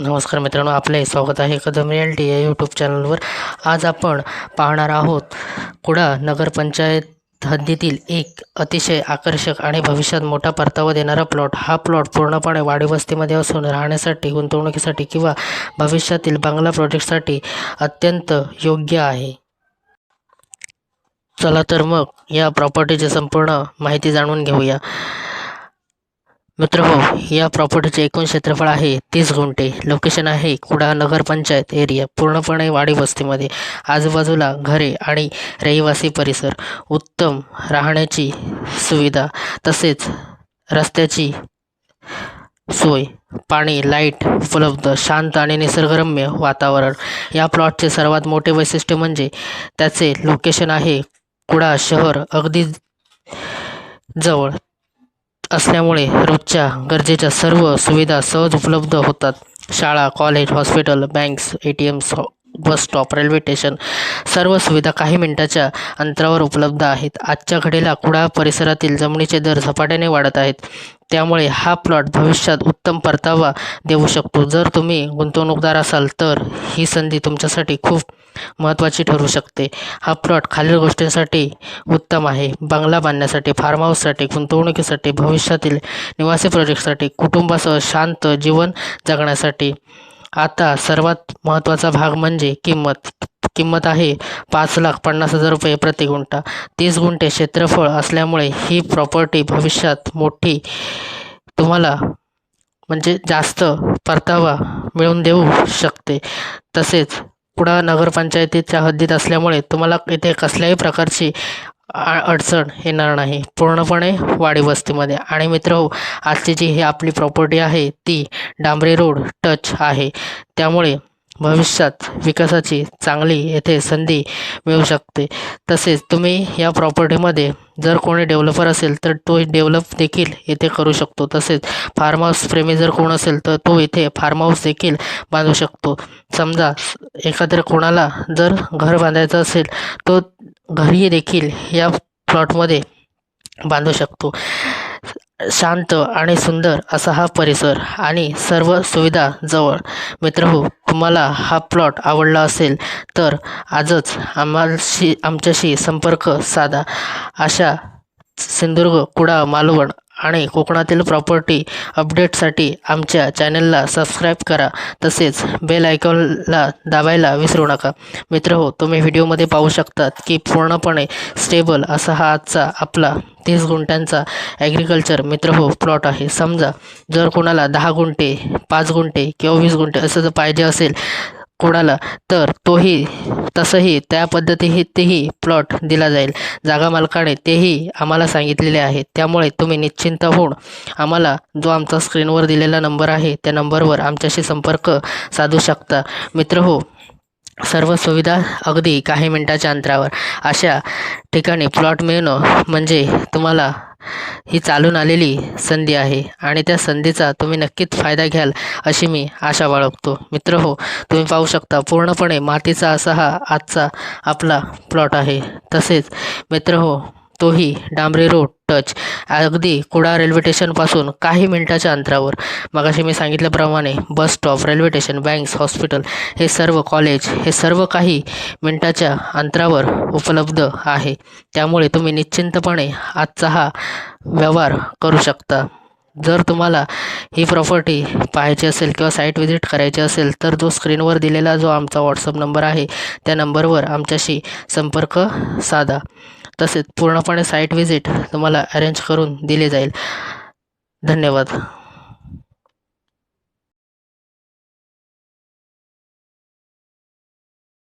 नमस्कार मित्रांनो, आपले स्वागत आहे कदम रियालिटी या यूट्यूब चॅनलवर। आज आपण पाहणार आहोत कुडाळ नगरपंचायत हद्दीतील एक अतिशय आकर्षक आणि भविष्यात मोठा परतावा देणारा प्लॉट। हा प्लॉट पूर्णपणे वाडी वस्तीमध्ये असून राहण्यासाठी, गुंतवणुकीसाठी किंवा भविष्यातील बंगला प्रोजेक्टसाठी अत्यंत योग्य आहे। चला तर मग या प्रॉपर्टीची संपूर्ण माहिती जाणून घेऊया। मित्रहो, या प्रॉपर्टीचे एकूण क्षेत्रफळ आहे 30 गुंठे। लोकेशन आहे कुडाळ नगरपंचायत एरिया, पूर्णपणे वाडी वस्तीमध्ये। आजूबाजूला घरे आणि रहिवासी परिसर, उत्तम राहण्याची सुविधा, तसेच रस्त्याची सोय, पाणी, लाईट उपलब्ध, शांत आणि निसर्गरम्य वातावरण। या प्लॉटचे सर्वात मोठे वैशिष्ट्य म्हणजे त्याचे लोकेशन आहे कुडाळ शहर अगदी जवळ असल्यामुळे रोजच्या गरजेच्या सर्व सुविधा सहज उपलब्ध होतात। शाळा, college, hospital, banks, ATMs, bus stop, railway station, सर्व सुविधा काही मिनिटाच्या अंतरावर उपलब्ध आहेत। आजच्या घडीला कुडाळ परिसरातील जमिनीचे दर झपाट्याने वाढत आहेत, त्यामुळे हा प्लॉट भविष्यात उत्तम परतावा देऊ शकतो। जर तुम्ही गुंतवणूकदार असाल तर ही संधी तुमच्यासाठी खूप महत्त्वाची ठरू शकते। हा प्लॉट खालील गोष्टींसाठी उत्तम आहे: बंगला बांधण्यासाठी, फार्म हाऊससाठी, गुंतवणुकीसाठी, भविष्यातील निवासी प्रोजेक्टसाठी, कुटुंबासह शांत जीवन जगण्यासाठी। आता सर्वात महत्त्वाचा भाग म्हणजे किंमत आहे 5,50,000 रुपये प्रति गुंठा। 30 गुंठे क्षेत्रफळ असल्यामुळे ही प्रॉपर्टी भविष्यात मोठी तुम्हाला म्हणजे जास्त परतावा मिळवून देऊ शकते। तसेच कुडाळ नगरपंचायतीच्या हद्दीत असल्यामुळे तुम्हाला इथे कसल्याही प्रकारची अडचण येणार नाही, पूर्णपणे वाडी वस्तीमध्ये। आणि मित्रहो, आजची जी ही आपली प्रॉपर्टी आहे ती डांबरी रोड टच आहे, त्यामुळे भविष्यात विकासाची चांगली येथे संधी मिळू शकते। तसेच तुम्ही या प्रॉपर्टीमध्ये जर कोणी डेव्हलपर असेल तर तो डेव्हलप देखील येथे करू शकतो। तसेच फार्म हाऊस प्रेमी जर कोण असेल तर तो इथे फार्म हाऊस देखील बांधू शकतो। समजा एखाद्या कोणाला जर घर बांधायचं असेल तो घरी देखील या प्लॉटमध्ये बांधू शकतो। शांत आणि सुंदर असा हा परिसर आणि सर्व सुविधा जवळ। मित्रहो, तुम्हाला हा प्लॉट आवडला असेल तर आजच आमच्याशी संपर्क साधा। अशा सिंधुदुर्ग, कुडाळ, मालवण आणि कोकणातील प्रॉपर्टी अपडेटसाठी आमच्या चॅनलला सबस्क्राईब करा, तसेच बेल आयकॉनला दाबायला विसरू नका। मित्रहो, तुम्ही व्हिडिओमध्ये पाहू शकतात की पूर्णपणे स्टेबल असा हा आजचा आपला 30 गुंठ्यांचा ॲग्रिकल्चर मित्रहो प्लॉट आहे। समजा जर कोणाला 10 गुंठे, 5 गुंठे किंवा 20 गुंठे असं जर पाहिजे असेल कोणाला, तर तोही तसंही त्या पद्धतीही प्लॉट दिला जाईल। जागा मालकाने तेही आम्हाला सांगितलेले आहे, त्यामुळे तुम्ही निश्चिंत होऊन आम्हाला जो आमचा स्क्रीनवर दिलेला नंबर आहे त्या नंबरवर आमच्याशी संपर्क साधू शकता। मित्रहो, सर्व सुविधा अगदी काही मिनिटाच्या अंतरावर। अशा ठिकाणी प्लॉट मिळणं म्हणजे तुम्हाला ही चालून आलेली संधी आहे आणि त्या संधीचा तुम्ही नक्कीच फायदा घ्याल अशी मी आशा बाळगतो। मित्रहो, तुम्ही पाहू शकता पूर्णपणे मातीचा असा हा आजचा आपला प्लॉट आहे। तसेच मित्रहो, तोही डांबरी रोड टच, अगदी कुडाळ रेल्वे स्टेशनपासून काही मिनिटाच्या अंतरावर। मगाशी मी सांगितल्याप्रमाणे bus stop, railway station, banks, hospital, हे सर्व कॉलेज, हे सर्व काही मिनिटाच्या अंतरावर उपलब्ध आहे, त्यामुळे तुम्ही निश्चिंतपणे आजचा हा व्यवहार करू शकता। जर तुम्हाला ही प्रॉपर्टी पाहायची असेल किंवा साईट व्हिजिट करायची असेल तर जो स्क्रीनवर दिलेला जो आमचा व्हॉट्सअप नंबर आहे त्या नंबरवर आमच्याशी संपर्क साधा। तसेच पूर्णपणे साईट व्हिजिट तुम्हाला अरेंज करून दिली जाईल। धन्यवाद।